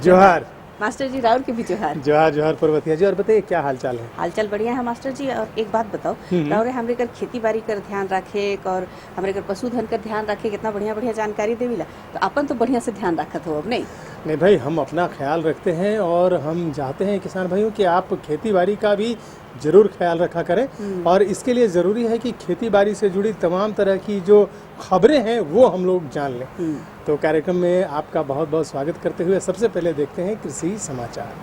जोहार मास्टर जी, राउर के भी जोहार। जोहार जोहार पर्वतिया जी। और बताइए क्या हाल चाल है? हालचाल बढ़िया है मास्टर जी। और एक बात बताओ, राउर हमरे कर खेती बाड़ी कर ध्यान रखे और हमरे कर पशुधन कर ध्यान रखे, कितना बढ़िया बढ़िया जानकारी देविला। तो अपन तो बढ़िया से ध्यान रखत हो अब नहीं? नहीं भाई, हम अपना ख्याल रखते हैं और हम चाहते हैं किसान भाइयों कि आप खेती बाड़ी का भी जरूर ख्याल रखा करें। और इसके लिए ज़रूरी है कि खेती बाड़ी से जुड़ी तमाम तरह की जो खबरें हैं वो हम लोग जान लें। तो कार्यक्रम में आपका बहुत बहुत स्वागत करते हुए सबसे पहले देखते हैं कृषि समाचार।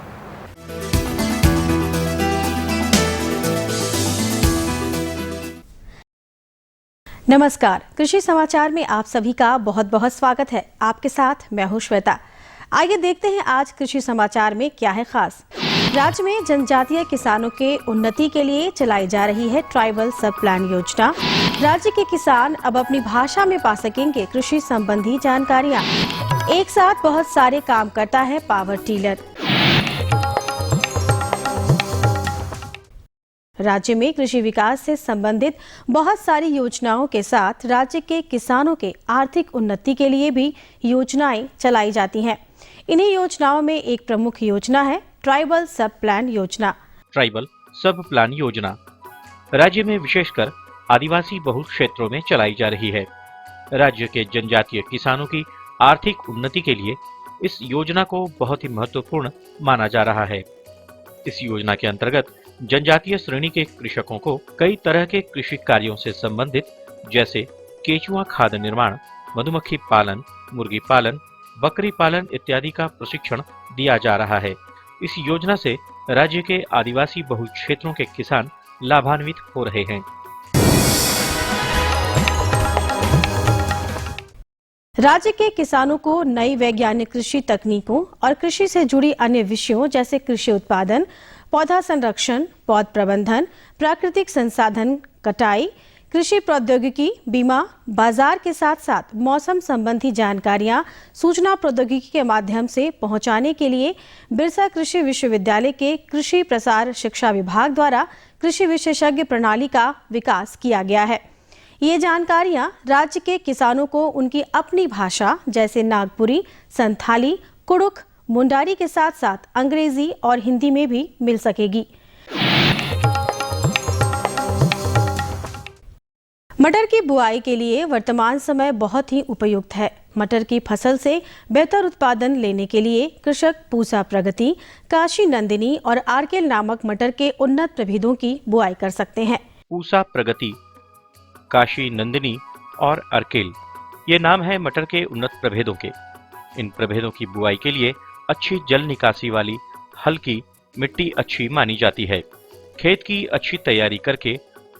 नमस्कार, कृषि समाचार में आप सभी का बहुत बहुत स्वागत है। आपके साथ मैं हूं श्वेता। आइए देखते हैं आज कृषि समाचार में क्या है खास। राज्य में जनजातीय किसानों के उन्नति के लिए चलाई जा रही है ट्राइबल सब प्लान योजना। राज्य के किसान अब अपनी भाषा में पा सकेंगे कृषि संबंधी जानकारियां। एक साथ बहुत सारे काम करता है पावर टीलर। राज्य में कृषि विकास से संबंधित बहुत सारी योजनाओं के साथ राज्य के किसानों के आर्थिक उन्नति के लिए भी योजनाएं चलाई जाती हैं। इन्हीं योजनाओं में एक प्रमुख योजना है ट्राइबल सब प्लान योजना। ट्राइबल सब प्लान योजना राज्य में विशेषकर आदिवासी बहुल क्षेत्रों में चलाई जा रही है। राज्य के जनजातीय किसानों की आर्थिक उन्नति के लिए इस योजना को बहुत ही महत्वपूर्ण माना जा रहा है। इस योजना के अंतर्गत जनजातीय श्रेणी के कृषकों को कई तरह के कृषि कार्यों से संबंधित जैसे केचुआ खाद निर्माण, मधुमक्खी पालन, मुर्गी पालन, बकरी पालन इत्यादि का प्रशिक्षण दिया जा रहा है। इस योजना से राज्य के आदिवासी बहुल क्षेत्रों के किसान लाभान्वित हो रहे हैं। राज्य के किसानों को नई वैज्ञानिक कृषि तकनीकों और कृषि से जुड़ी अन्य विषयों जैसे कृषि उत्पादन, पौधा संरक्षण, पौध प्रबंधन, प्राकृतिक संसाधन कटाई, कृषि प्रौद्योगिकी, बीमा, बाजार के साथ साथ मौसम संबंधी जानकारियां सूचना प्रौद्योगिकी के माध्यम से पहुंचाने के लिए बिरसा कृषि विश्वविद्यालय के कृषि प्रसार शिक्षा विभाग द्वारा कृषि विशेषज्ञ प्रणाली का विकास किया गया है। ये जानकारियां राज्य के किसानों को उनकी अपनी भाषा जैसे नागपुरी, संथाली, कुड़ुख, मुंडारी के साथ साथ अंग्रेजी और हिंदी में भी मिल सकेगी। मटर की बुआई के लिए वर्तमान समय बहुत ही उपयुक्त है। मटर की फसल से बेहतर उत्पादन लेने के लिए कृषक पूसा प्रगति, काशी नंदिनी और आर्केल नामक मटर के उन्नत प्रभेदों की बुआई कर सकते हैं। पूसा प्रगति, काशी नंदिनी और अर्केल ये नाम है मटर के उन्नत प्रभेदों के। इन प्रभेदों की बुआई के लिए अच्छी जल निकासी वाली हल्की मिट्टी अच्छी मानी जाती है। खेत की अच्छी तैयारी करके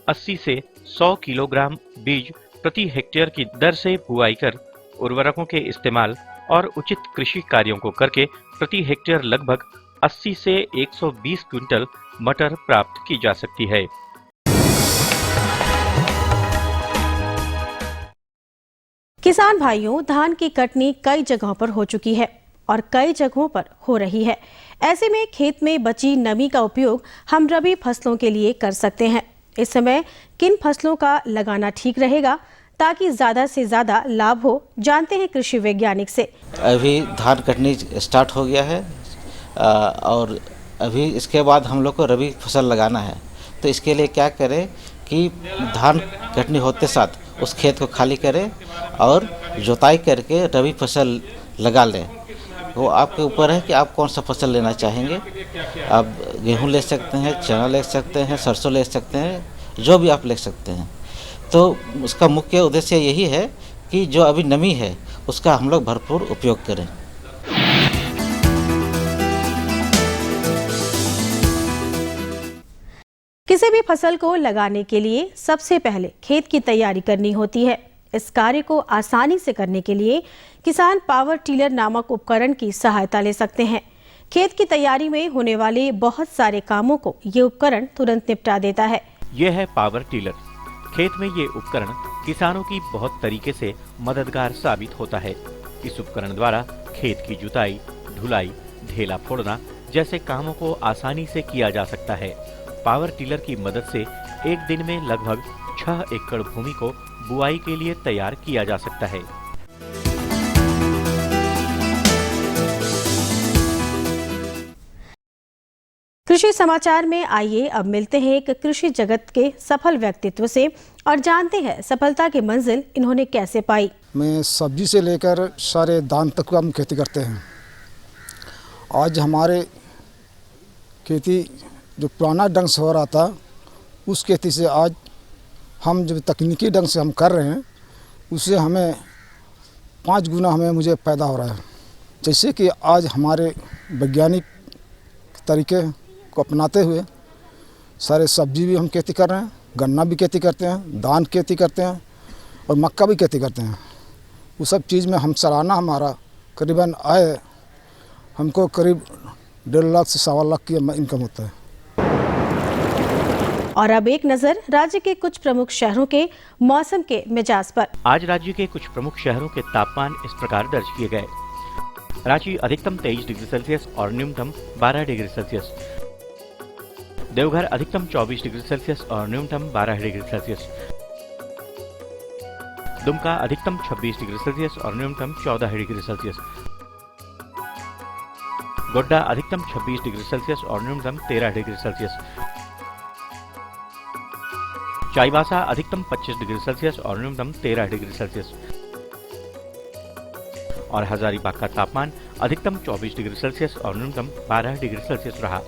80 से 100 किलोग्राम बीज प्रति हेक्टेयर की दर से बुआई कर उर्वरकों के इस्तेमाल और उचित कृषि कार्यों को करके प्रति हेक्टेयर लगभग 80 से 120 क्विंटल मटर प्राप्त की जा सकती है। किसान भाइयों, धान की कटनी कई जगहों पर हो चुकी है और कई जगहों पर हो रही है। ऐसे में खेत में बची नमी का उपयोग हम रबी फसलों के लिए कर सकते हैं। इस समय किन फसलों का लगाना ठीक रहेगा ताकि ज्यादा से ज्यादा लाभ हो, जानते हैं कृषि वैज्ञानिक से। अभी धान कटनी स्टार्ट हो गया है और अभी इसके बाद हम लोग को रबी फसल लगाना है। तो इसके लिए क्या करें कि धान कटनी होते साथ उस खेत को खाली करें और जुताई करके रबी फसल लगा लें। वो आपके ऊपर है कि आप कौन सा फसल लेना चाहेंगे। आप गेहूं ले सकते हैं, चना ले सकते हैं, सरसों ले सकते हैं, जो भी आप ले सकते हैं। तो उसका मुख्य उद्देश्य यही है कि जो अभी नमी है उसका हम लोग भरपूर उपयोग करें। किसी भी फसल को लगाने के लिए सबसे पहले खेत की तैयारी करनी होती है। इस कार्य को आसानी से करने के लिए किसान पावर टीलर नामक उपकरण की सहायता ले सकते हैं। खेत की तैयारी में होने वाले बहुत सारे कामों को ये उपकरण तुरंत निपटा देता है। यह है पावर टीलर। खेत में ये उपकरण किसानों की बहुत तरीके से मददगार साबित होता है। इस उपकरण द्वारा खेत की जुताई, ढुलाई, ढेला फोड़ना जैसे कामों को आसानी से किया जा सकता है। पावर टीलर की मदद से एक दिन में लगभग 6 एकड़ भूमि को बुआई के लिए तैयार किया जा सकता है। कृषि समाचार में आइए अब मिलते हैं एक कृषि जगत के सफल व्यक्तित्व से और जानते हैं सफलता की मंजिल इन्होंने कैसे पाई। मैं सब्जी से लेकर सारे धान तक का हम खेती करते हैं। आज हमारे खेती जो पुराना ढंग से हो रहा था उस खेती से आज हम जब तकनीकी ढंग से हम कर रहे हैं उससे हमें 5 गुना मुझे पैदा हो रहा है। जैसे कि आज हमारे वैज्ञानिक तरीके को अपनाते हुए सारे सब्जी भी हम खेती कर रहे हैं, गन्ना भी खेती करते हैं, धान खेती करते हैं और मक्का भी खेती करते हैं। वो सब चीज़ में हम सालाना हमारा करीबन आय हमको करीब 1.5 लाख से 1.25 लाख की इनकम होता है। और अब एक नजर राज्य के कुछ प्रमुख शहरों के मौसम के मिजाज पर। आज राज्य के कुछ प्रमुख शहरों के तापमान इस प्रकार दर्ज किए गए। रांची अधिकतम 23 डिग्री सेल्सियस और न्यूनतम 12 डिग्री सेल्सियस। देवघर अधिकतम 24 डिग्री सेल्सियस और न्यूनतम 12 डिग्री सेल्सियस। दुमका अधिकतम 26 डिग्री सेल्सियस और न्यूनतम 14 डिग्री सेल्सियस। गोड्डा अधिकतम 26 डिग्री सेल्सियस और न्यूनतम 13 डिग्री सेल्सियस। चाईबासा अधिकतम 25 डिग्री सेल्सियस और न्यूनतम 13 डिग्री सेल्सियस। और हजारीबाग का तापमान अधिकतम 24 डिग्री सेल्सियस और न्यूनतम 12 डिग्री सेल्सियस रहा।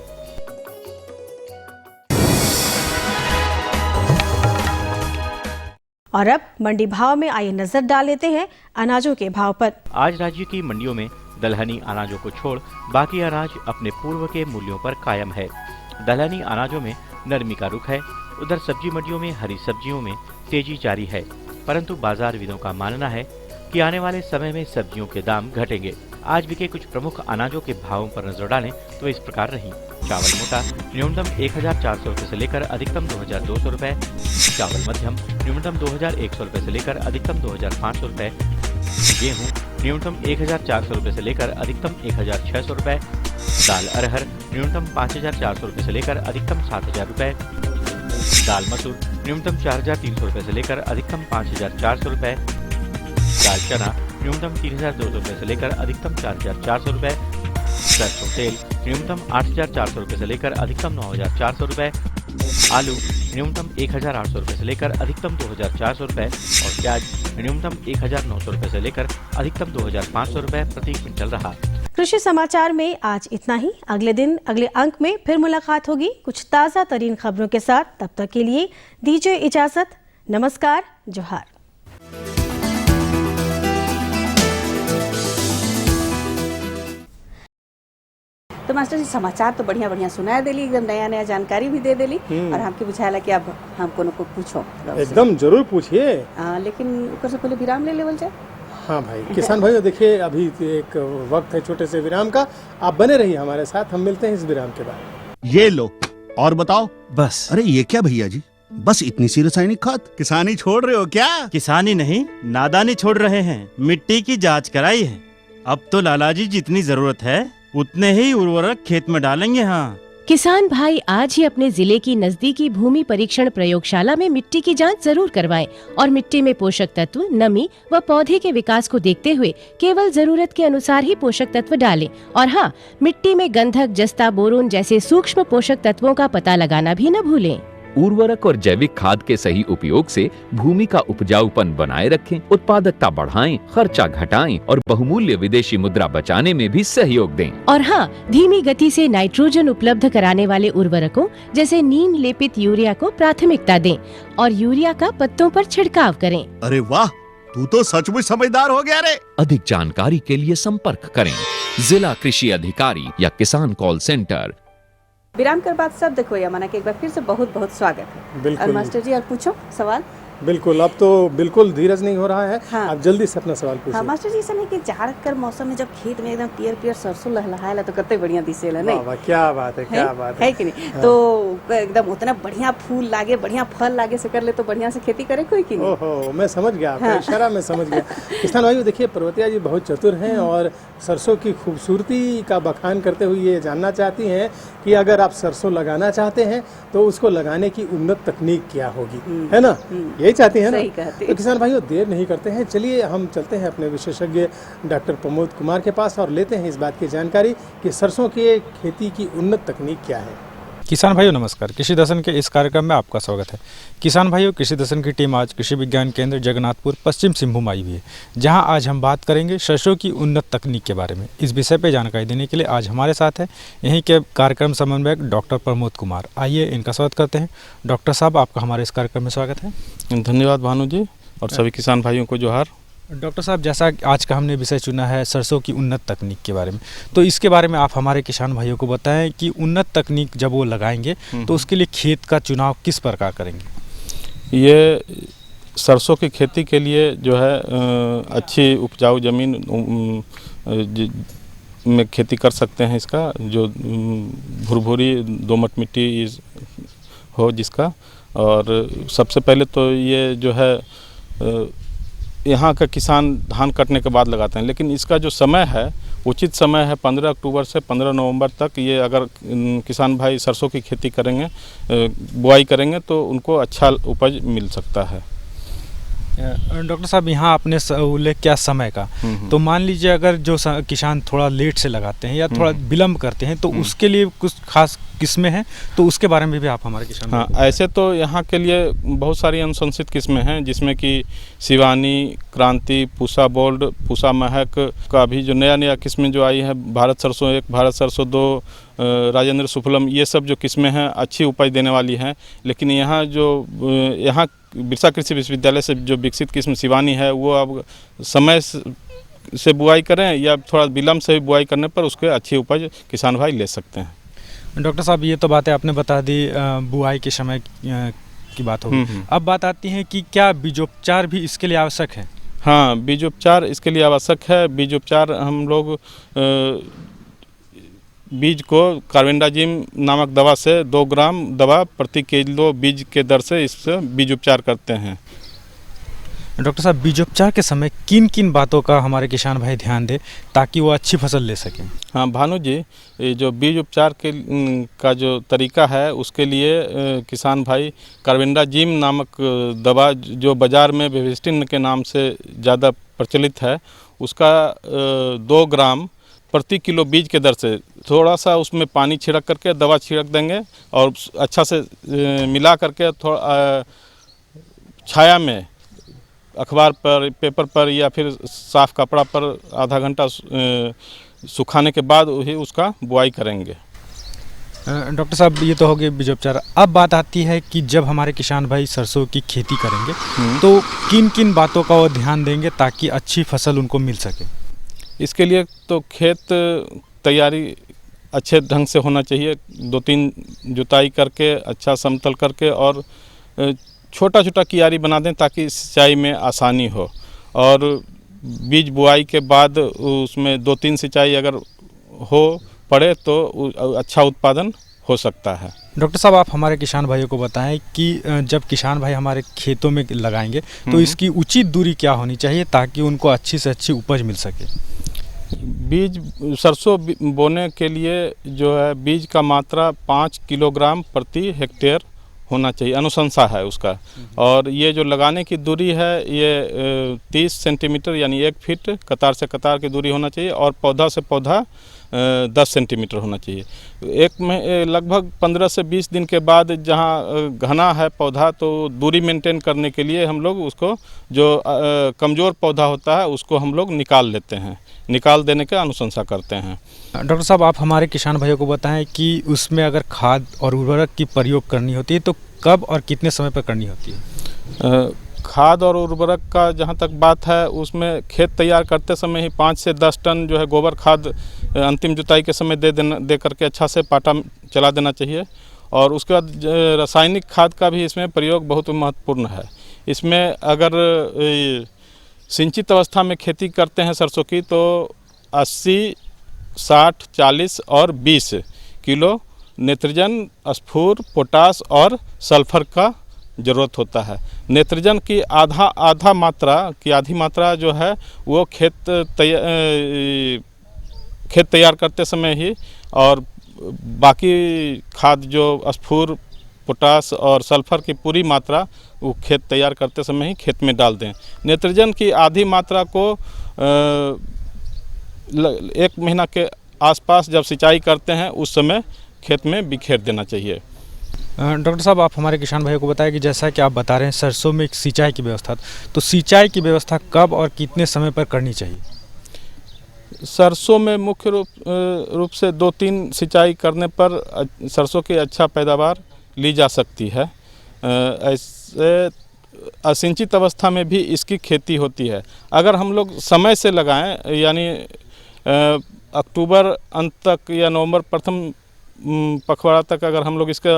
और अब मंडी भाव में आइए नजर डाल लेते हैं अनाजों के भाव पर। आज राज्य की मंडियों में दलहनी अनाजों को छोड़ बाकी अनाज अपने पूर्व के मूल्यों पर कायम है। दलहनी अनाजों में नरमी का रुख है। उधर सब्जी मंडियों में हरी सब्जियों में तेजी जारी है, परंतु बाजारविदों का मानना है कि आने वाले समय में सब्जियों के दाम घटेंगे। आज बिके कुछ प्रमुख अनाजों के भावों पर नजर डालें तो इस प्रकार रही। चावल मोटा न्यूनतम 1400 रुपए से लेकर अधिकतम 2200 रुपए। चावल मध्यम न्यूनतम 2100 रुपए से लेकर अधिकतम 2500 रुपए। गेहूं न्यूनतम 1400 रुपए से लेकर अधिकतम 1600 रुपए। दाल अरहर न्यूनतम 5400 रुपए से लेकर अधिकतम 7000 रुपए। दाल मसूर न्यूनतम 4300 रुपए से लेकर अधिकतम 5400 रुपए। दाल चना न्यूनतम 3200 रुपए से लेकर अधिकतम 4400 रुपए। सरसों तेल न्यूनतम 8400 रुपए से लेकर अधिकतम 9400 रुपए। आलू न्यूनतम 1800 रुपए से लेकर अधिकतम 2400 रुपए और प्याज न्यूनतम 1900 रुपए से लेकर अधिकतम 2500 रुपए प्रति क्विंटल रहा। कृषि समाचार में आज इतना ही। अगले दिन अगले अंक में फिर मुलाकात होगी कुछ ताज़ा तरीन खबरों के साथ। तब तक के लिए दीजिए इजाजत। नमस्कार, जोहार। तो मास्टर जी समाचार तो बढ़िया बढ़िया सुना देली, एकदम नया नया जानकारी भी दे देली और हमके बुझाला कि अब हम कोनो को पूछो। एकदम जरूर पूछिए। लेकिन ऊपर से पहले विराम ले लेवल जाए। हाँ भाई, किसान भाइयों देखिए अभी एक वक्त है छोटे से विराम का, आप बने रहिए हमारे साथ। हम मिलते हैं इस विराम के बाद। ये लो और बताओ। बस। अरे ये क्या भैया जी, बस इतनी सी रासायनिक खाद? किसानी छोड़ रहे हो क्या? किसानी नहीं, नादानी छोड़ रहे हैं। मिट्टी की जांच कराई है। अब तो लालाजी जितनी जरूरत है उतने ही उर्वरक खेत में डालेंगे। हाँ, किसान भाई आज ही अपने जिले की नजदीकी भूमि परीक्षण प्रयोगशाला में मिट्टी की जांच जरूर करवाएं और मिट्टी में पोषक तत्व, नमी व पौधे के विकास को देखते हुए केवल जरूरत के अनुसार ही पोषक तत्व डालें। और हाँ, मिट्टी में गंधक, जस्ता, बोरोन जैसे सूक्ष्म पोषक तत्वों का पता लगाना भी न भूलें। उर्वरक और जैविक खाद के सही उपयोग से भूमि का उपजाऊपन बनाए रखें, उत्पादकता बढ़ाएं, खर्चा घटाएं और बहुमूल्य विदेशी मुद्रा बचाने में भी सहयोग दें। और हाँ, धीमी गति से नाइट्रोजन उपलब्ध कराने वाले उर्वरकों जैसे नीम लेपित यूरिया को प्राथमिकता दें और यूरिया का पत्तों पर छिड़काव करें। अरे वाह, तू तो सचमुच समझदार हो गया रे। अधिक जानकारी के लिए संपर्क करें जिला कृषि अधिकारी या किसान कॉल सेंटर। विराम कर बाद सब देखो या माना कि एक बार फिर से बहुत बहुत स्वागत है। बिल्कुल। और मास्टर जी और पूछो सवाल। बिल्कुल, अब तो बिल्कुल धीरज नहीं हो रहा है। हाँ। आप जल्दी से अपना सवाल पूछिए। हाँ मास्टर जी, ऐसा नहीं कि जाड़ कर मौसम में जब खेत में एकदम पियर पियर सरसों लहलहाएला तो कितने बढ़िया दिसेला नहीं? वाह, क्या बात है, क्या बात है कि नहीं? हाँ। तो एकदम उतना बढ़िया फूल लागे, बढ़िया फल लागे से कर ले तो बढ़िया से खेती करे कोई की नहीं? ओहो, मैं समझ गया आपका इशारा, मैं समझ गया। किसान भाइयों देखिए, पर्वतिया जी बहुत चतुर हैं और सरसों की खूबसूरती का बखान करते हुए ये जानना चाहती हैं कि अगर आप सरसों लगाना चाहते हैं तो उसको लगाने की उन्नत तकनीक क्या होगी, है ना? यही चाहती है ना? तो किसान भाइयों देर नहीं करते हैं, चलिए हम चलते हैं अपने विशेषज्ञ डॉक्टर प्रमोद कुमार के पास और लेते हैं इस बात की जानकारी कि सरसों के खेती की उन्नत तकनीक क्या है। किसान भाइयों नमस्कार। कृषि दर्शन के इस कार्यक्रम में आपका स्वागत है। किसान भाइयों, कृषि दर्शन की टीम आज कृषि विज्ञान केंद्र जगन्नाथपुर पश्चिम सिंहभूम आई हुई है, जहां आज हम बात करेंगे सरसों की उन्नत तकनीक के बारे में। इस विषय पर जानकारी देने के लिए आज हमारे साथ है यहीं के कार्यक्रम समन्वयक डॉक्टर प्रमोद कुमार। आइए इनका स्वागत करते हैं। डॉक्टर साहब, आपका हमारे इस कार्यक्रम में स्वागत है। धन्यवाद भानु जी, और सभी किसान भाइयों को जोहार। डॉक्टर साहब, जैसा आज का हमने विषय चुना है सरसों की उन्नत तकनीक के बारे में, तो इसके बारे में आप हमारे किसान भाइयों को बताएं कि उन्नत तकनीक जब वो लगाएंगे तो उसके लिए खेत का चुनाव किस प्रकार करेंगे। ये सरसों की खेती के लिए जो है अच्छी उपजाऊ ज़मीन में खेती कर सकते हैं। इसका जो भुरभुरी दोमट मिट्टी हो जिसका, और सबसे पहले तो ये जो है यहाँ का किसान धान कटने के बाद लगाते हैं, लेकिन इसका जो समय है उचित समय है 15 अक्टूबर से 15 नवंबर तक। ये अगर किसान भाई सरसों की खेती करेंगे, बुआई करेंगे, तो उनको अच्छा उपज मिल सकता है। डॉक्टर साहब, यहाँ आपने उल्लेख किया समय का, तो मान लीजिए अगर जो किसान थोड़ा लेट से लगाते हैं या थोड़ा विलम्ब करते हैं, तो उसके लिए कुछ खास किस्में हैं, तो उसके बारे में भी आप हमारे किसान। हाँ, ऐसे तो यहाँ के लिए बहुत सारी अनुशंसित किस्में हैं, जिसमें कि शिवानी, क्रांति, पूसा बोल्ड, पूसा महक का भी जो नया किस्में जो आई है, भारत सरसों 1, भारत सरसों 2, राजेंद्र सुफलम, ये सब जो किस्में हैं अच्छी उपज देने वाली हैं। लेकिन यहाँ बिरसा कृषि विश्वविद्यालय से जो विकसित किस्म शिवानी है, वो अब समय से बुआई करें या थोड़ा विलम्ब से बुआई करने पर उसके अच्छी उपज किसान भाई ले सकते हैं। डॉक्टर साहब, ये तो बातें आपने बता दी बुआई के समय की बात होगी। अब बात आती है कि क्या बीजोपचार भी इसके लिए आवश्यक है। हाँ, बीजोपचार इसके लिए आवश्यक है। बीजोपचार हम लोग बीज को कार्बेंडाजिम नामक दवा से 2 ग्राम दवा प्रति किलो बीज के दर से इससे बीज उपचार करते हैं। डॉक्टर साहब, बीजोपचार के समय किन किन बातों का हमारे किसान भाई ध्यान दें ताकि वो अच्छी फसल ले सकें। हाँ भानु जी, ये जो बीज उपचार का जो तरीका है, उसके लिए किसान भाई कार्बेंडाजिम नामक दवा जो बाज़ार में बेविस्टिन के नाम से ज़्यादा प्रचलित है, उसका 2 ग्राम प्रति किलो बीज के दर से थोड़ा सा उसमें पानी छिड़क करके दवा छिड़क देंगे, और अच्छा से मिला करके थोड़ा छाया में अखबार पर, पेपर पर या फिर साफ कपड़ा पर आधा घंटा सुखाने के बाद ही उसका बुआई करेंगे। डॉक्टर साहब, ये तो हो गए बीजोपचार। अब बात आती है कि जब हमारे किसान भाई सरसों की खेती करेंगे तो किन किन बातों का वो ध्यान देंगे ताकि अच्छी फसल उनको मिल सके। इसके लिए तो खेत तैयारी अच्छे ढंग से होना चाहिए। 2-3 जुताई करके अच्छा समतल करके और छोटा छोटा कियारी बना दें ताकि सिंचाई में आसानी हो, और बीज बुआई के बाद उसमें 2-3 सिंचाई अगर हो पड़े तो अच्छा उत्पादन हो सकता है। डॉक्टर साहब, आप हमारे किसान भाइयों को बताएं कि जब किसान भाई हमारे खेतों में लगाएंगे तो इसकी उचित दूरी क्या होनी चाहिए ताकि उनको अच्छी से अच्छी उपज मिल सके। बीज सरसों बोने के लिए जो है बीज का मात्रा 5 किलोग्राम प्रति हेक्टेयर होना चाहिए, अनुशंसा है उसका। और ये जो लगाने की दूरी है ये 30 सेंटीमीटर यानी 1 फीट कतार से कतार की दूरी होना चाहिए, और पौधा से पौधा 10 सेंटीमीटर होना चाहिए। एक में लगभग 15 से 20 दिन के बाद जहाँ घना है पौधा, तो दूरी मेंटेन करने के लिए हम लोग उसको जो कमज़ोर पौधा होता है उसको हम लोग निकाल लेते हैं, निकाल देने का अनुशंसा करते हैं। डॉक्टर साहब, आप हमारे किसान भाइयों को बताएं कि उसमें अगर खाद और उर्वरक की प्रयोग करनी होती है तो कब और कितने समय पर करनी होती है। खाद और उर्वरक का जहाँ तक बात है, उसमें खेत तैयार करते समय ही 5 से 10 टन जो है गोबर खाद अंतिम जुताई के समय दे करके अच्छा से पाटा चला देना चाहिए। और उसके बाद रासायनिक खाद का भी इसमें प्रयोग बहुत महत्वपूर्ण है। इसमें अगर सिंचित अवस्था में खेती करते हैं सरसों की तो 80, 60, 40 और 20 किलो नेत्रजन, स्फूर, पोटास और सल्फर का ज़रूरत होता है। नेत्रजन की आधी मात्रा जो है वो खेत तैयार करते समय ही, और बाकी खाद जो स्फूर, पोटास और सल्फर की पूरी मात्रा वो खेत तैयार करते समय ही खेत में डाल दें। नेत्रजन की आधी मात्रा को 1 महीना के आसपास जब सिंचाई करते हैं उस समय खेत में बिखेर देना चाहिए। डॉक्टर साहब, आप हमारे किसान भाइयों को बताएं कि जैसा कि आप बता रहे हैं सरसों में एक सिंचाई की व्यवस्था, तो सिंचाई की व्यवस्था कब और कितने समय पर करनी चाहिए? सरसों में मुख्य रूप से 2-3 सिंचाई करने पर सरसों की अच्छा पैदावार ली जा सकती है। ऐसे असिंचित अवस्था में भी इसकी खेती होती है। अगर हम लोग समय से लगाएं, यानी अक्टूबर अंत तक या नवंबर प्रथम पखवाड़ा तक अगर हम लोग इसका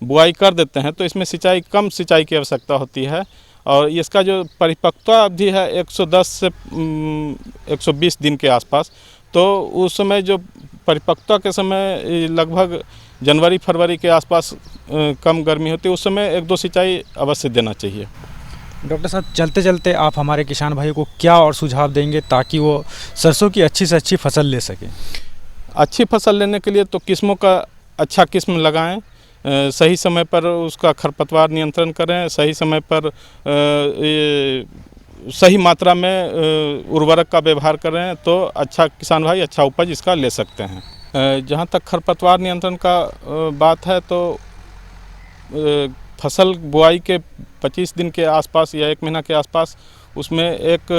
बुआई कर देते हैं तो इसमें कम सिंचाई की आवश्यकता होती है। और इसका जो परिपक्वता अवधि है 110 से 120 दिन के आसपास, तो उस समय जो परिपक्वता के समय लगभग जनवरी फरवरी के आसपास कम गर्मी होती है, उस समय 1-2 सिंचाई अवश्य देना चाहिए। डॉक्टर साहब, चलते चलते आप हमारे किसान भाइयों को क्या और सुझाव देंगे ताकि वो सरसों की अच्छी से अच्छी फसल ले सकें? अच्छी फसल लेने के लिए तो किस्मों का अच्छा किस्म लगाएं, सही समय पर उसका खरपतवार नियंत्रण करें, सही समय पर सही मात्रा में उर्वरक का व्यवहार करें, तो अच्छा किसान भाई अच्छा उपज इसका ले सकते हैं। जहाँ तक खरपतवार नियंत्रण का बात है, तो फसल बुआई के 25 दिन के आसपास या 1 महीना के आसपास उसमें एक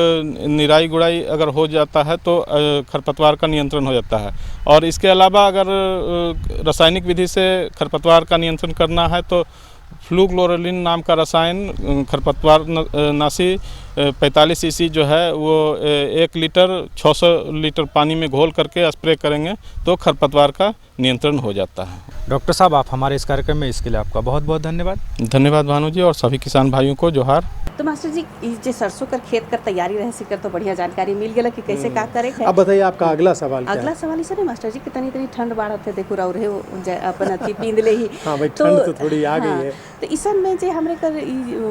निराई गुड़ाई अगर हो जाता है तो खरपतवार का नियंत्रण हो जाता है। और इसके अलावा अगर रासायनिक विधि से खरपतवार का नियंत्रण करना है तो फ्लूक्लोरोलिन नाम का रसायन खरपतवार नाशी 45 सीसी जो है वो 1 लीटर 600 लीटर पानी में घोल करके स्प्रे करेंगे तो खरपतवार का नियंत्रण हो जाता है। डॉक्टर साहब, आप हमारे इस कार्यक्रम में इसके लिए आपका बहुत बहुत धन्यवाद। धन्यवाद भानु जी, और सभी किसान भाइयों को जोहार। तो मास्टर जी, जे सरसों कर खेत कर तैयारी रहे सिकर तो बढ़िया जानकारी मिल गया कि कैसे का करे है। अब बताइए आपका अगला सवाल क्या है? अगला सवाल इसे मास्टर जी, कितनी ठंड बाढ़ देखो रहे अपन अति पींद ले ही। हाँ भाई, ठंड तो थोड़ी आ गई है। तो इसन में जे हमरे कर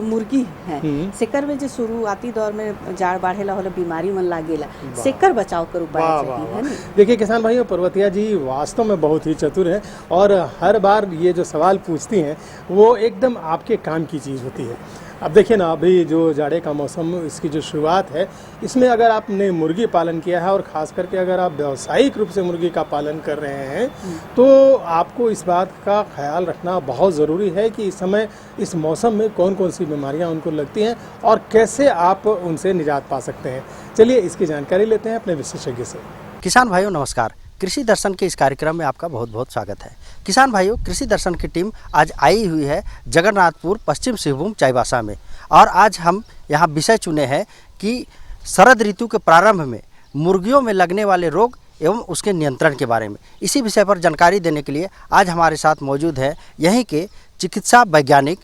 मुर्गी है सेकर में जे शुरुआती दौर में जाड़ बाढ़ेला होला बीमारी मन लागेला, सेकर बचाव कर उपाय चाहिए है ना। देखिए किसान भाइयों, पर्वतिया जी वास्तव में बहुत ही चतुर हैं और हर बार ये जो सवाल पूछती हैं वो एकदम आपके काम की चीज़ होती है। अब देखिए ना, अभी जो जाड़े का मौसम इसकी जो शुरुआत है, इसमें अगर आपने मुर्गी पालन किया है और ख़ास करके अगर आप व्यावसायिक रूप से मुर्गी का पालन कर रहे हैं तो आपको इस बात का ख्याल रखना बहुत ज़रूरी है कि इस समय इस मौसम में कौन कौन सी बीमारियां उनको लगती हैं और कैसे आप उनसे निजात पा सकते हैं। चलिए इसकी जानकारी लेते हैं अपने विशेषज्ञ से। किसान भाइयों नमस्कार, कृषि दर्शन के इस कार्यक्रम में आपका बहुत बहुत स्वागत है। किसान भाइयों, कृषि दर्शन की टीम आज आई हुई है जगन्नाथपुर पश्चिम सिंहभूम चाईबासा में, और आज हम यहाँ विषय चुने हैं कि शरद ऋतु के प्रारंभ में मुर्गियों में लगने वाले रोग एवं उसके नियंत्रण के बारे में। इसी विषय पर जानकारी देने के लिए आज हमारे साथ मौजूद है यहीं के चिकित्सा वैज्ञानिक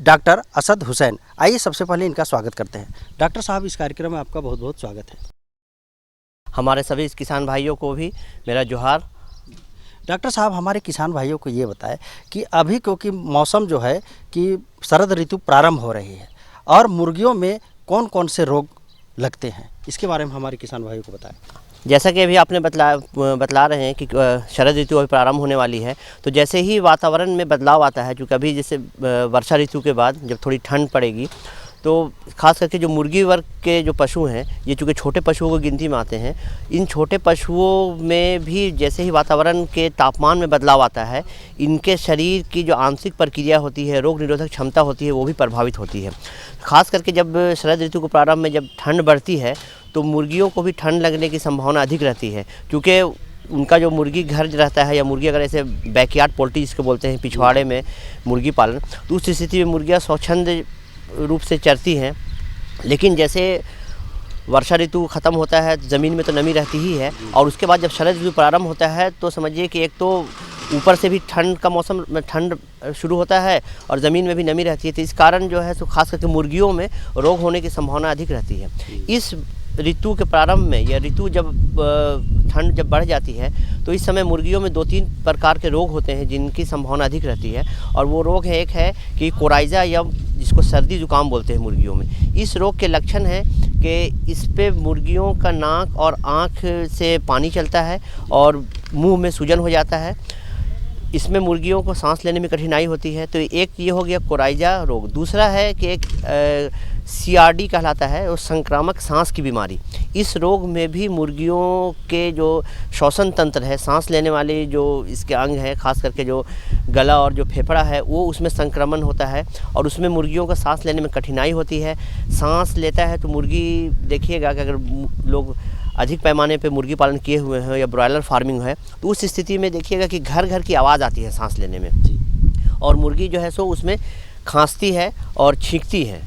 डॉक्टर असद हुसैन। आइए सबसे पहले इनका स्वागत करते हैं। डॉक्टर साहब, इस कार्यक्रम में आपका बहुत बहुत स्वागत है। हमारे सभी किसान भाइयों को भी मेरा जोहार। डॉक्टर साहब, हमारे किसान भाइयों को ये बताएं कि अभी क्योंकि मौसम जो है कि शरद ऋतु प्रारंभ हो रही है और मुर्गियों में कौन कौन से रोग लगते हैं, इसके बारे में हमारे किसान भाइयों को बताएं। जैसा कि अभी आपने बतला रहे हैं कि शरद ऋतु अभी प्रारंभ होने वाली है, तो जैसे ही वातावरण में बदलाव आता है, क्योंकि अभी जैसे वर्षा ऋतु के बाद जब थोड़ी ठंड पड़ेगी तो खास करके जो मुर्गी वर्ग के जो पशु हैं, ये चूँकि छोटे पशुओं को गिनती में आते हैं, इन छोटे पशुओं में भी जैसे ही वातावरण के तापमान में बदलाव आता है, इनके शरीर की जो आंतरिक प्रक्रिया होती है, रोग निरोधक क्षमता होती है, वो भी प्रभावित होती है। खास करके जब शरद ऋतु के प्रारंभ में जब ठंड बढ़ती है तो मुर्गियों को भी ठंड लगने की संभावना अधिक रहती है, क्योंकि उनका जो मुर्गी घर रहता है या मुर्गी अगर ऐसे बैकयार्ड पोल्ट्री जिसको बोलते हैं, पिछवाड़े में मुर्गी पालन, तो उस स्थिति में मुर्गियाँ स्वच्छंद रूप से चरती हैं। लेकिन जैसे वर्षा ऋतु ख़त्म होता है, ज़मीन में तो नमी रहती ही है, और उसके बाद जब शरद ऋतु प्रारंभ होता है तो समझिए कि एक तो ऊपर से भी ठंड का मौसम, ठंड शुरू होता है और ज़मीन में भी नमी रहती है, तो इस कारण जो है सो खास करके मुर्गियों में रोग होने की संभावना अधिक रहती है। इस ऋतु के प्रारंभ में या ऋतु जब ठंड जब बढ़ जाती है तो इस समय मुर्गियों में 2-3 प्रकार के रोग होते हैं जिनकी संभावना अधिक रहती है, और वो रोग है, एक है कि कोराइजा या जिसको सर्दी जुकाम बोलते हैं मुर्गियों में। इस रोग के लक्षण हैं कि इस पे मुर्गियों का नाक और आँख से पानी चलता है और मुंह में सूजन हो जाता है। इसमें मुर्गियों को सांस लेने में कठिनाई होती है। तो एक ये हो गया कोराइजा रोग। दूसरा है कि एक CRD कहलाता है, वो संक्रामक सांस की बीमारी। इस रोग में भी मुर्गियों के जो श्वसन तंत्र है, सांस लेने वाले जो इसके अंग है, खास करके जो गला और जो फेफड़ा है, वो उसमें संक्रमण होता है और उसमें मुर्गियों का सांस लेने में कठिनाई होती है। सांस लेता है तो मुर्गी, देखिएगा कि अगर लोग अधिक पैमाने पे मुर्गी पालन किए हुए हैं या ब्रॉयलर फार्मिंग है तो उस स्थिति में देखिएगा कि घर घर की आवाज़ आती है सांस लेने में, और मुर्गी जो है सो उसमें खांसती है और छींकती है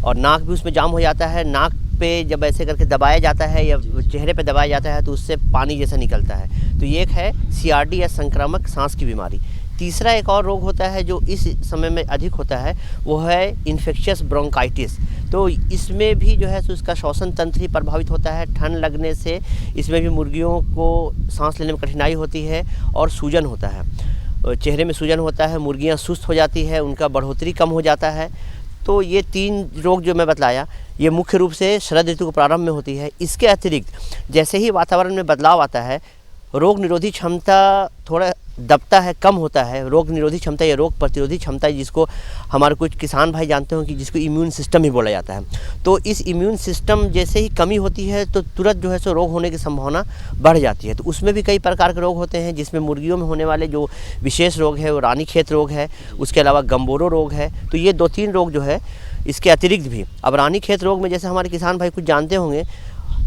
और नाक भी उसमें जाम हो जाता है। नाक पे जब ऐसे करके दबाया जाता है या चेहरे पे दबाया जाता है तो उससे पानी जैसा निकलता है। तो ये एक है CRD या संक्रामक सांस की बीमारी। तीसरा एक और रोग होता है जो इस समय में अधिक होता है, वो है इन्फेक्शियस ब्रोंकाइटिस। तो इसमें भी जो है सो उसका श्वसन तंत्र ही प्रभावित होता है। ठंड लगने से इसमें भी मुर्गियों को सांस लेने में कठिनाई होती है और सूजन होता है, चेहरे में सूजन होता है, मुर्गियां सुस्त हो जाती है, उनका बढ़ोतरी कम हो जाता है। तो ये 3 रोग जो मैं बतलाया, ये मुख्य रूप से शरद ऋतु के प्रारंभ में होती है। इसके अतिरिक्त जैसे ही वातावरण में बदलाव आता है, रोग निरोधी क्षमता थोड़ा दबता है, कम होता है। रोग निरोधी क्षमता या रोग प्रतिरोधी क्षमता, जिसको हमारे कुछ किसान भाई जानते हो कि जिसको इम्यून सिस्टम ही बोला जाता है। तो इस इम्यून सिस्टम जैसे ही कमी होती है तो तुरंत जो है सो रोग होने की संभावना बढ़ जाती है। तो उसमें भी कई प्रकार के रोग होते हैं, जिसमें मुर्गियों में होने वाले जो विशेष रोग है वो रानीखेत रोग है, उसके अलावा गम्बोरो रोग है। तो ये 2-3 रोग जो है इसके अतिरिक्त भी। अब रानीखेत रोग में जैसे हमारे किसान भाई कुछ जानते होंगे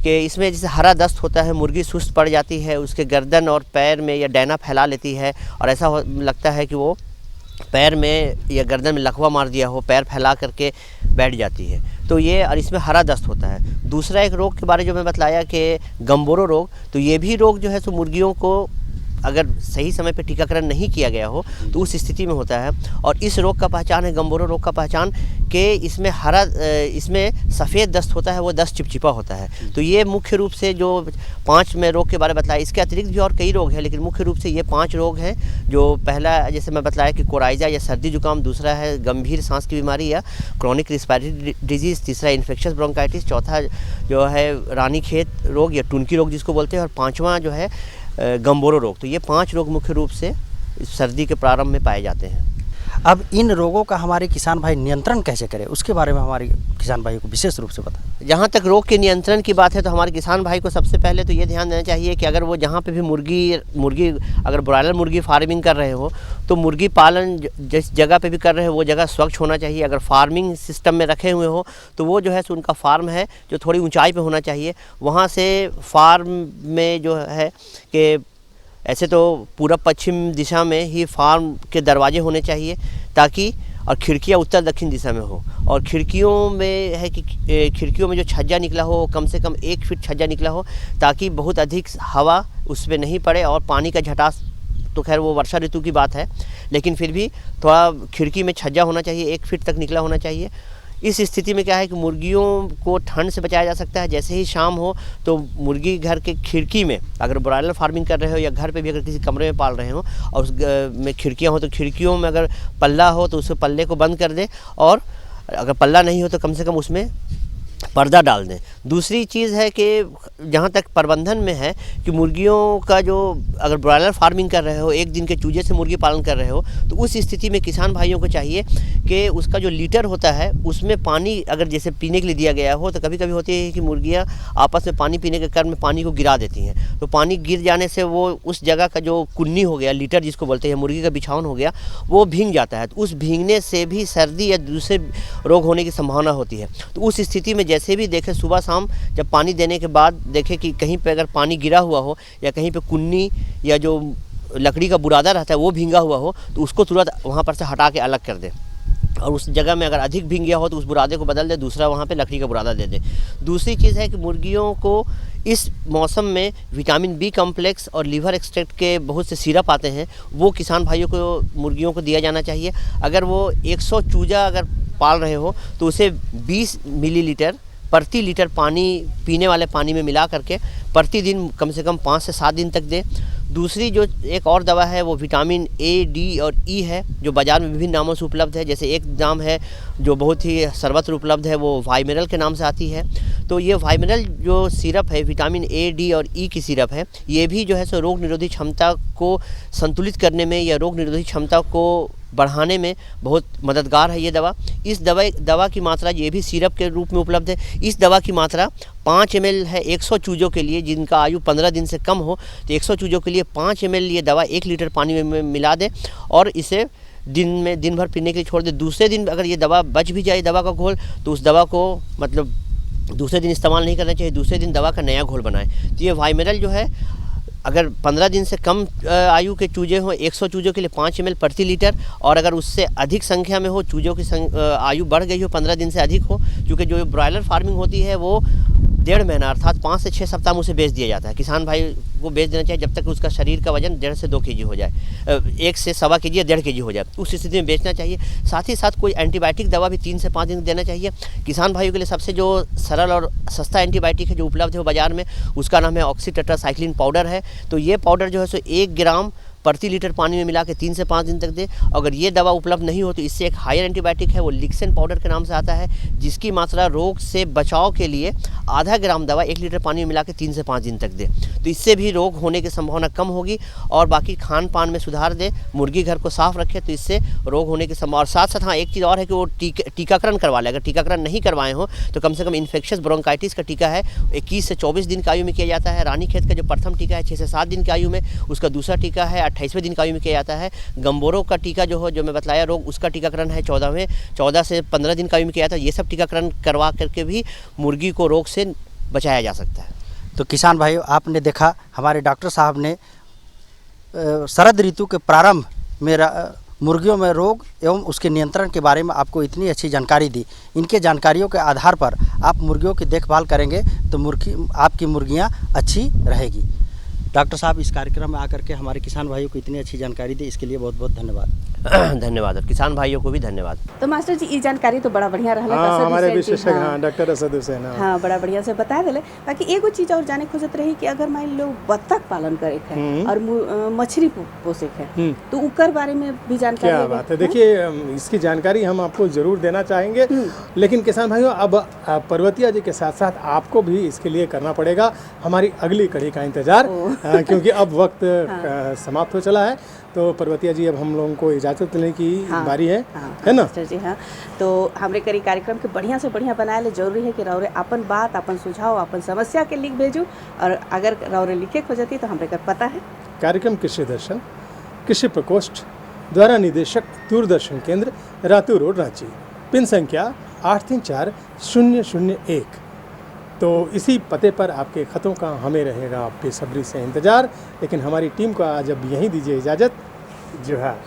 कि इसमें जैसे हरा दस्त होता है, मुर्गी सुस्त पड़ जाती है, उसके गर्दन और पैर में या डैना फैला लेती है और ऐसा लगता है कि वो पैर में या गर्दन में लकवा मार दिया हो, पैर फैला करके बैठ जाती है। तो ये, और इसमें हरा दस्त होता है। दूसरा एक रोग के बारे जो मैं बतलाया कि गम्बोरो रोग, तो ये भी रोग जो है सो मुर्गियों को अगर सही समय पे टीकाकरण नहीं किया गया हो तो उस स्थिति में होता है। और इस रोग का पहचान है, गम्बोरो रोग का पहचान कि इसमें सफ़ेद दस्त होता है, वो दस्त चिपचिपा होता है। तो ये मुख्य रूप से जो 5 में रोग के बारे में बताया, इसके अतिरिक्त भी और कई रोग हैं, लेकिन मुख्य रूप से ये 5 रोग हैं। जो पहला जैसे मैं बतलाया कि कोराइजा या सर्दी जुकाम, दूसरा है गंभीर सांस की बीमारी या क्रॉनिक रिस्पायरेटरी डिजीज़, तीसरा इन्फेक्शियस ब्रोंकाइटिस, चौथा जो है रानीखेत रोग या टुनकी रोग जिसको बोलते हैं, और 5वां जो है गम्बोरो रोग। तो ये 5 रोग मुख्य रूप से सर्दी के प्रारंभ में पाए जाते हैं। अब इन रोगों का हमारे किसान भाई नियंत्रण कैसे करें, उसके बारे में हमारे किसान भाई को विशेष रूप से बताएं। जहाँ तक रोग के नियंत्रण की बात है तो हमारे किसान भाई को सबसे पहले तो ये ध्यान देना चाहिए कि अगर वो जहाँ पे भी मुर्गी अगर ब्रॉयलर मुर्गी फार्मिंग कर रहे हो तो मुर्गी पालन जिस जगह पे भी कर रहे हो वो जगह स्वच्छ होना चाहिए। अगर फार्मिंग सिस्टम में रखे हुए हो तो वो जो है सो उनका फार्म है जो थोड़ी ऊंचाई पे होना चाहिए। वहाँ से फार्म में जो है कि ऐसे तो पूर्व पश्चिम दिशा में ही फार्म के दरवाजे होने चाहिए ताकि, और खिड़कियाँ उत्तर दक्षिण दिशा में हो, और खिड़कियों में है कि खिड़कियों में जो छज्जा निकला हो कम से कम 1 फीट छज्जा निकला हो ताकि बहुत अधिक हवा उस पर नहीं पड़े और पानी का झटास, तो खैर वो वर्षा ऋतु की बात है, लेकिन फिर भी थोड़ा खिड़की में छज्जा होना चाहिए, 1 फीट तक निकला होना चाहिए। इस स्थिति में क्या है कि मुर्गियों को ठंड से बचाया जा सकता है। जैसे ही शाम हो तो मुर्गी घर के खिड़की में, अगर ब्रॉयलर फार्मिंग कर रहे हो या घर पे भी अगर किसी कमरे में पाल रहे हो और उस में खिड़कियाँ हो तो खिड़कियों में अगर पल्ला हो तो उस पल्ले को बंद कर दें, और अगर पल्ला नहीं हो तो कम से कम उसमें पर्दा डाल दें। दूसरी चीज़ है कि जहाँ तक प्रबंधन में है कि मुर्गियों का जो, अगर ब्रॉयलर फार्मिंग कर रहे हो, 1 दिन के चूजे से मुर्गी पालन कर रहे हो, तो उस स्थिति में किसान भाइयों को चाहिए कि उसका जो लीटर होता है उसमें पानी अगर जैसे पीने के लिए दिया गया हो, तो कभी कभी होती है कि मुर्गियाँ आपस में पानी पीने के क्रम में पानी को गिरा देती हैं। तो पानी गिर जाने से वो उस जगह का जो कुन्नी हो गया, लीटर जिसको बोलते हैं, मुर्गी का बिछावन हो गया, वो भींग जाता है। तो उस भींगने से भी सर्दी या दूसरे रोग होने की संभावना होती है। तो उस स्थिति में जैसे भी देखें, सुबह शाम जब पानी देने के बाद देखें कि कहीं पे अगर पानी गिरा हुआ हो या कहीं पे कुन्नी या जो लकड़ी का बुरादा रहता है वो भींगा हुआ हो तो उसको तुरंत वहाँ पर से हटा के अलग कर दें, और उस जगह में अगर अधिक भींग गया हो तो उस बुरादे को बदल दे, दूसरा वहाँ पे लकड़ी का बुरादा दे दे। दूसरी चीज़ है कि मुर्गियों को इस मौसम में विटामिन बी कॉम्प्लेक्स और लीवर एक्सट्रैक्ट के बहुत से सिरप आते हैं, वो किसान भाइयों को मुर्गियों को दिया जाना चाहिए। अगर वो 100 चूजा अगर पाल रहे हो तो उसे 20 मिलीलीटर प्रति लीटर पानी, पीने वाले पानी में मिला करके प्रतिदिन कम से कम 5 से 7 दिन तक दे। दूसरी जो एक और दवा है वो विटामिन ए, डी और ई है, जो बाज़ार में विभिन्न नामों से उपलब्ध है। जैसे एक नाम है जो बहुत ही सर्वत्र उपलब्ध है, वो वाइमिनल के नाम से आती है। तो ये वाइमिनल जो सिरप है, विटामिन ए, डी और ई की सिरप है, ये भी जो है सो रोग निरोधी क्षमता को संतुलित करने में या रोग निरोधी क्षमता को बढ़ाने में बहुत मददगार है ये दवा। इस दवा की मात्रा, ये भी सिरप के रूप में उपलब्ध है। इस दवा की मात्रा 5 ml है 100 चूजों के लिए, जिनका आयु 15 दिन से कम हो। तो 100 चूजों के लिए 5 ml ये दवा 1 लीटर पानी में मिला दें और इसे दिन भर पीने के लिए छोड़ दें। दूसरे दिन अगर ये दवा बच भी जाए, दवा का घोल, तो उस दवा को मतलब दूसरे दिन इस्तेमाल नहीं करना चाहिए, दूसरे दिन दवा का नया घोल बनाएं। तो ये वाइमिनल जो है, अगर 15 दिन से कम आयु के चूजे हों, 100 चूजों के लिए 5 ml प्रति लीटर, और अगर उससे अधिक संख्या में हो, चूजों की आयु बढ़ गई हो, 15 दिन से अधिक हो, क्योंकि जो ब्रॉयलर फार्मिंग होती है वो 1.5 महीना अर्थात 5 से 6 सप्ताह में उसे बेच दिया जाता है। किसान भाई को बेच देना चाहिए जब तक उसका शरीर का वजन 1.5 से 2 kg हो जाए, 1 से 1.25 kg या 1.5 kg हो जाए, उस स्थिति में बेचना चाहिए। साथ ही साथ कोई एंटीबायोटिक दवा भी 3 से 5 दिन देना चाहिए। किसान भाइयों के लिए सबसे जो सरल और सस्ता एंटीबायोटिक है जो उपलब्ध है वो बाज़ार में, उसका नाम है ऑक्सीटेट्रासाइक्लिन पाउडर है। तो ये पाउडर जो है सो 1 ग्राम प्रति लीटर पानी में मिला के 3 से 5 दिन तक दे। अगर ये दवा उपलब्ध नहीं हो तो इससे एक हायर एंटीबायोटिक है, वो लिक्सेन पाउडर के नाम से आता है, जिसकी मात्रा रोग से बचाव के लिए आधा ग्राम दवा 1 लीटर पानी में मिला के 3 से 5 दिन तक दे। तो इससे भी रोग होने की संभावना कम होगी। और बाकी खान पान में सुधार दे, मुर्गी घर को साफ रखे, तो इससे रोग होने की संभावना। और साथ साथ हाँ, एक चीज़ और है कि वो टीकाकरण करवा ले। अगर टीकाकरण नहीं करवाए हो तो कम से कम इन्फेक्शियस ब्रोंकाइटिस का टीका है 21 से 24 दिन की आयु में किया जाता है। रानीखेत का जो प्रथम टीका है 6 से 7 दिन की आयु में, उसका दूसरा टीका है 28वें दिन की आयु में किया जाता है। गंबोरो का टीका जो मैं बतलाया रोग, उसका टीकाकरण है 14 से 15 दिन की आयु में किया जाता है। ये सब टीकाकरण करवा करके भी मुर्गी को रोग से बचाया जा सकता है। तो किसान भाइयों, आपने देखा हमारे डॉक्टर साहब ने शरद ऋतु के प्रारंभ में मुर्गियों में रोग एवं उसके नियंत्रण के बारे में आपको इतनी अच्छी जानकारी दी। इनके जानकारियों के आधार पर आप मुर्गियों की देखभाल करेंगे तो आपकी मुर्गियां अच्छी रहेगी। डॉक्टर साहब, इस कार्यक्रम में आकर के हमारे किसान भाइयों को इतनी अच्छी जानकारी दी, इसके लिए बहुत बहुत धन्यवाद। धन्यवाद, और किसान भाइयों को भी धन्यवाद। तो मास्टर जी, ये जानकारी तो बड़ा बढ़िया रहा। हमारे विशेषज्ञ डॉक्टर असद हुसैन हाँ बड़ा बढ़िया से बता दिले। बाकी एगो चीज और जाने खोजत रही कि अगर मान लो बत्तख पालन करे है और मछली पोसे है, तो उकर बारे में भी जानकारी। क्या बात है। देखिए, इसकी जानकारी हम आपको जरूर देना चाहेंगे, लेकिन किसान भाइयों अब पर्वतिया जी के साथ साथ आपको भी इसके लिए करना पड़ेगा हमारी अगली कड़ी का इंतजार, क्योंकि अब वक्त समाप्त हो चला है। तो पर्वतिया जी, अब हम लोगों को इजाज़त लेने की बारी है ना जी? हाँ, तो हमारे करी कार्यक्रम के बढ़िया से बढ़िया बनाए ले जरूरी है कि रौरे अपन बात, अपन सुझाव, अपन समस्या के लिख भेजू। और अगर रौरे लिखे खोजती तो हमारे कर पता है कार्यक्रम कृषि दर्शन, कृषि प्रकोष्ठ द्वारा निदेशक, दूरदर्शन केंद्र, रातू रोड, रांची, पिन संख्या 834001। तो इसी पते पर आपके ख़तों का हमें रहेगा बेसब्री से इंतज़ार। लेकिन हमारी टीम को आज अब यहीं दीजिए इजाज़त। जोहार।